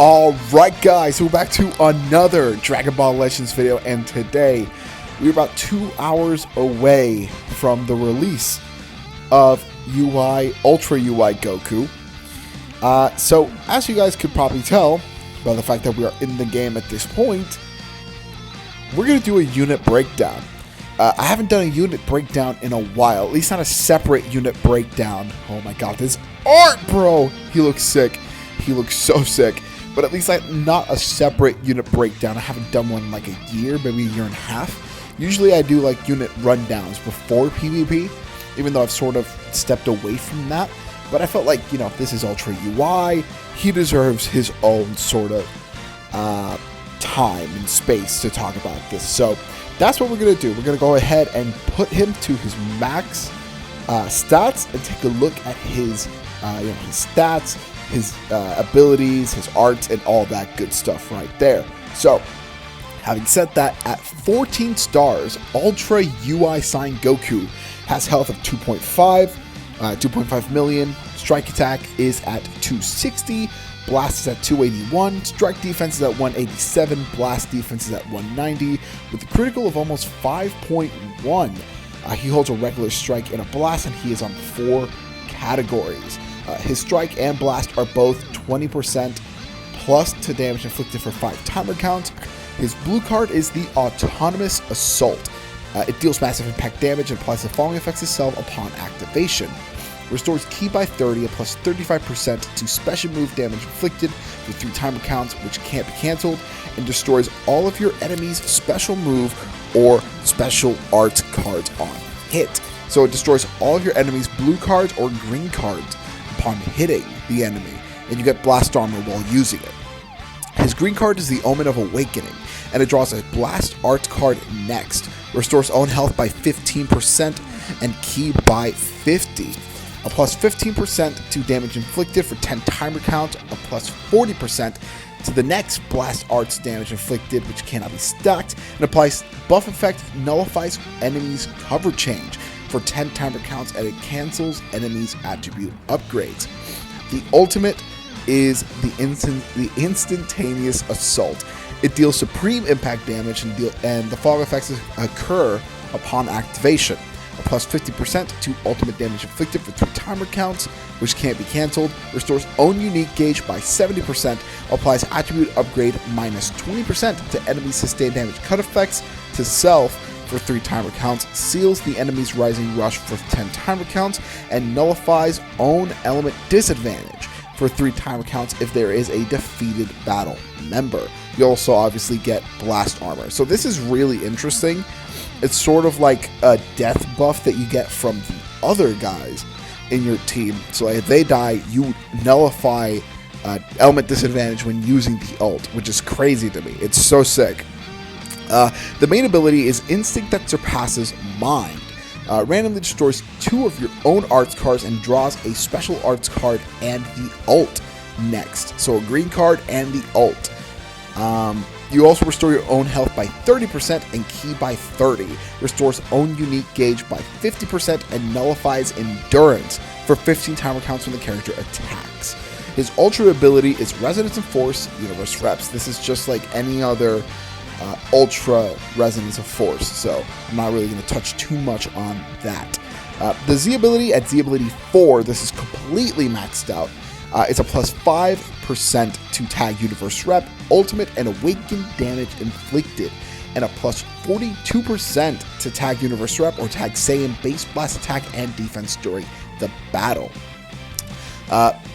Alright guys, we're back to another Dragon Ball Legends video, and today we're about 2 hours away from the release of Ultra UI Goku. So as you guys could probably tell by the fact that we are in the game at this point, we're going to do a unit breakdown. I haven't done a unit breakdown in a while, at least not a separate unit breakdown. Oh my god, this art, bro! He looks sick. He looks so sick. But at least not a separate unit breakdown. I haven't done one in like a year, maybe a year and a half. Usually I do like unit rundowns before PvP, even though I've sort of stepped away from that. But I felt like, you know, this is Ultra UI. He deserves his own sort of time and space to talk about this. So that's what we're going to do. We're going to go ahead and put him to his max stats and take a look at his, his stats, his abilities, his arts, and all that good stuff right there. So, having said that, at 14 stars, Ultra UI Sign Goku has health of 2.5 million, strike attack is at 260, blast is at 281, strike defense is at 187, blast defense is at 190, with a critical of almost 5.1. He holds a regular strike and a blast, and he is on 4 categories. His strike and blast are both 20% plus to damage inflicted for 5 timer counts. His blue card is the Autonomous Assault. It deals massive impact damage and applies the following effects itself upon activation. Restores ki by 30 and plus 35% to special move damage inflicted for 3 timer counts, which can't be cancelled, and destroys all of your enemy's special move or special art cards on hit. So it destroys all of your enemy's blue cards or green cards upon hitting the enemy, and you get blast armor while using it. His green card is the Omen of Awakening, and it draws a blast art card next. Restores own health by 15% and ki by 50. A plus 15% to damage inflicted for 10 timer counts, a plus 40% to the next blast arts damage inflicted, which cannot be stacked, and applies buff effect, nullifies enemies cover change for 10 timer counts, and it cancels enemies' attribute upgrades. The ultimate is the instantaneous assault. It deals supreme impact damage, and the following effects occur upon activation. A plus 50% to ultimate damage inflicted for 3 timer counts, which can't be cancelled. Restores own unique gauge by 70%. Applies attribute upgrade minus 20% to enemy sustained damage cut effects to self for 3 timer counts, seals the enemy's rising rush for 10 timer counts, and nullifies own element disadvantage for 3 timer counts if there is a defeated battle member. You also obviously get blast armor. So this is really interesting. It's sort of like a death buff that you get from the other guys in your team. So if they die, you nullify element disadvantage when using the ult, which is crazy to me. It's so sick. The main ability is Instinct that Surpasses Mind. Randomly destroys 2 of your own arts cards and draws a special arts card and the ult next. So a green card and the ult. You also restore your own health by 30% and ki by 30. Restores own unique gauge by 50% and nullifies endurance for 15 timer counts when the character attacks. His ultra ability is Resonance and Force Universe Reps. This is just like any other Ultra Resonance of Force, so I'm not really going to touch too much on that. The Z ability at Z ability 4, this is completely maxed out. It's a plus 5% to tag Universe Rep, Ultimate, and Awakened damage inflicted, and a plus 42% to tag Universe Rep or tag Saiyan base blast attack and defense during the battle.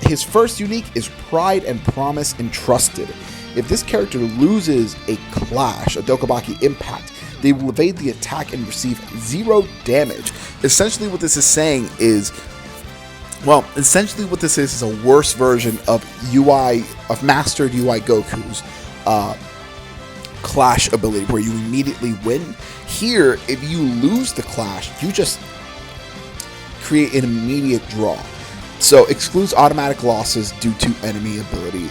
His first unique is Pride and Promise Entrusted. If this character loses a clash, a Dokabaki impact, they will evade the attack and receive 0 damage. Essentially what this is saying is, a worse version of Mastered UI Goku's clash ability, where you immediately win. Here, if you lose the clash, you just create an immediate draw. So excludes automatic losses due to enemy ability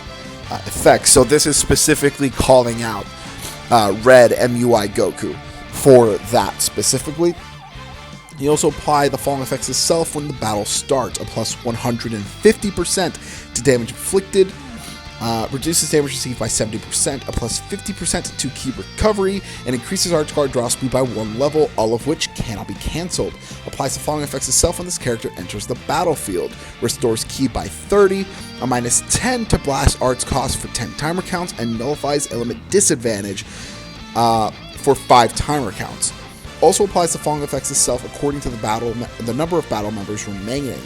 effects. So this is specifically calling out Red MUI Goku for that specifically. You also apply the following effects itself when the battle starts, a plus 150% to damage inflicted, Reduces damage received by 70%, a plus 50% to key recovery, and increases arch guard draw speed by 1 level, all of which cannot be cancelled. Applies the following effects itself when this character enters the battlefield. Restores ki by 30, a minus 10 to blast arts cost for 10 timer counts, and nullifies element disadvantage for 5 timer counts. Also applies the following effects itself according to the number of battle members remaining.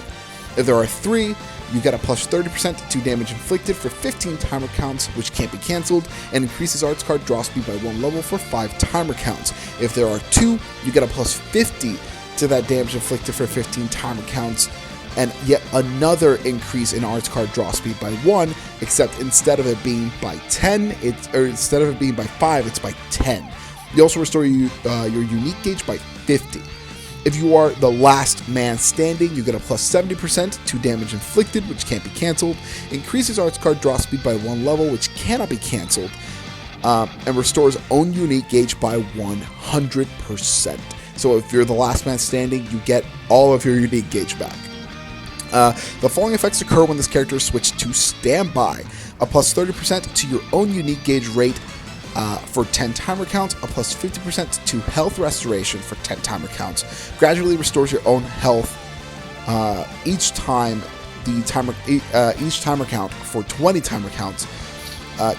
If there are 3, you get a plus 30% to damage inflicted for 15 timer counts, which can't be cancelled, and increases arts card draw speed by 1 level for 5 timer counts. If there are 2, you get a plus 50 to that damage inflicted for 15 timer counts, and yet another increase in arts card draw speed by 1, except instead of it being by 10, instead of it being by 5, it's by 10. You also restore your unique gauge by 50. If you are the last man standing, you get a plus 70% to damage inflicted, which can't be cancelled. Increases arts card draw speed by 1 level, which cannot be cancelled. And restores own unique gauge by 100%. So if you're the last man standing, you get all of your unique gauge back. The following effects occur when this character is switched to standby. A plus 30% to your own unique gauge rate for 10 timer counts, a plus 50% to health restoration for 10 timer counts. Gradually restores your own health each timer count for 20 timer counts.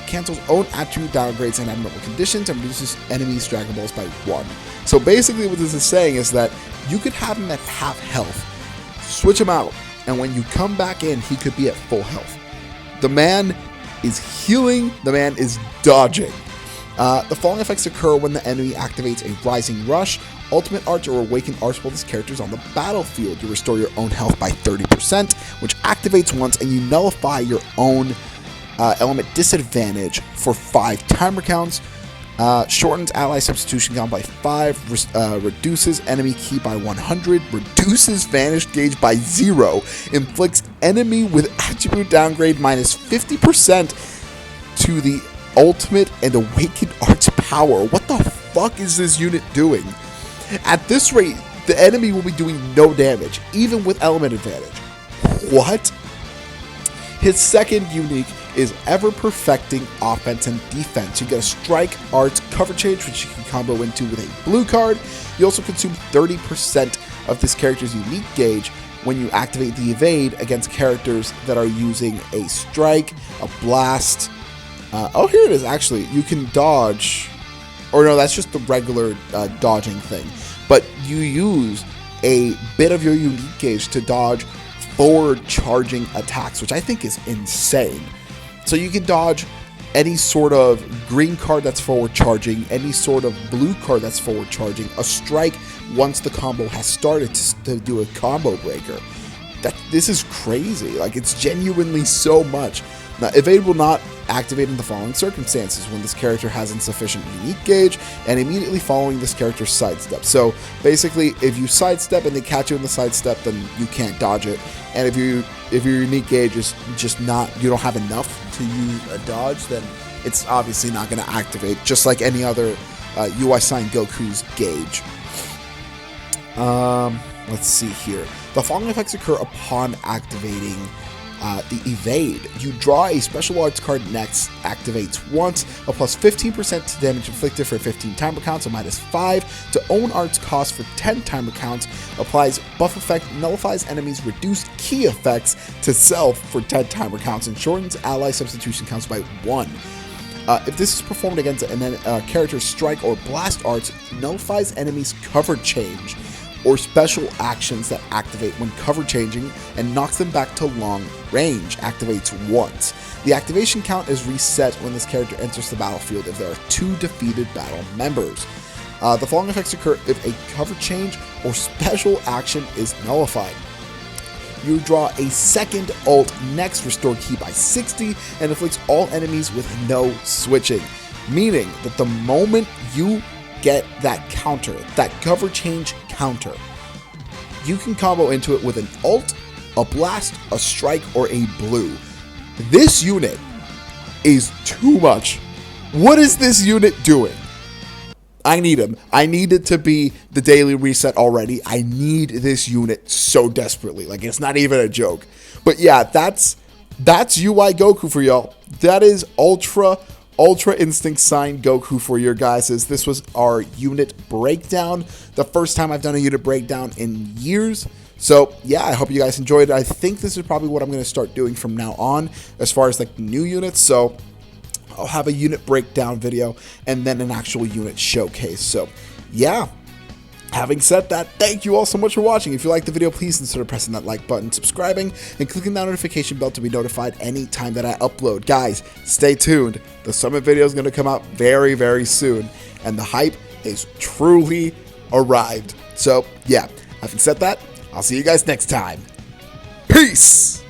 Cancels own attribute downgrades and abnormal conditions, and reduces enemies' Dragon Balls by 1. So basically what this is saying is that you could have him at half health, switch him out, and when you come back in, he could be at full health. The man is healing, the man is dodging. The following effects occur when the enemy activates a Rising Rush, Ultimate Arch, or Awakened Arch while this character is on the battlefield. You restore your own health by 30%, which activates once, and you nullify your own element disadvantage for 5 timer counts. Shortens ally substitution count by 5, reduces enemy ki by 100, reduces vanished gauge by 0, inflicts enemy with attribute downgrade minus 50% to the ultimate and awakened arts power. What the fuck is this unit doing? At this rate, the enemy will be doing no damage, even with element advantage. What? His second unique is ever perfecting offense and defense. You get a strike arts cover change, which you can combo into with a blue card. You also consume 30% of this character's unique gauge when you activate the evade against characters that are using a strike, a blast. Oh, here it is, actually. You can dodge. Or no, that's just the regular dodging thing. But you use a bit of your unique gauge to dodge forward charging attacks, which I think is insane. So you can dodge any sort of green card that's forward charging, any sort of blue card that's forward charging, a strike once the combo has started to do a combo breaker. This is crazy. Like, it's genuinely so much. Now, evade will not activate in the following circumstances: when this character has insufficient unique gauge, and immediately following this character's sidestep. So basically, if you sidestep and they catch you in the sidestep, then you can't dodge it. And if your unique gauge is just not, you don't have enough to use a dodge, then it's obviously not going to activate, just like any other UI sign Goku's gauge. Let's see here. The following effects occur upon activating the evade. You draw a special arts card next, activates once, a plus 15% to damage inflicted for 15 timer counts, a minus 5 to own arts cost for 10 timer counts, applies buff effect, nullifies enemies' reduced key effects to self for 10 timer counts, and shortens ally substitution counts by 1. If this is performed against a character's strike or blast arts, nullifies enemies' cover change or special actions that activate when cover changing, and knocks them back to long range, activates once. The activation count is reset when this character enters the battlefield if there are 2 defeated battle members. The following effects occur if a cover change or special action is nullified. You draw a second ult next, restore ki by 60, and inflicts all enemies with no switching, meaning that the moment you get that counter, that cover change counter, you can combo into it with an ult, a blast, a strike, or a blue. This unit is too much. What is this unit doing? I need him. I need it to be the daily reset already. I need this unit so desperately. Like, it's not even a joke. But yeah, that's UI Goku for y'all. that is Ultra Instinct Sign Goku for your guys'. This was our unit breakdown. The first time I've done a unit breakdown in years. So yeah, I hope you guys enjoyed it. I think this is probably what I'm going to start doing from now on as far as like new units. So I'll have a unit breakdown video and then an actual unit showcase. So yeah. Having said that, thank you all so much for watching. If you liked the video, please consider pressing that like button, subscribing, and clicking that notification bell to be notified anytime that I upload. Guys, stay tuned. The summit video is going to come out very, very soon, and the hype is truly arrived. So, yeah, having said that, I'll see you guys next time. Peace!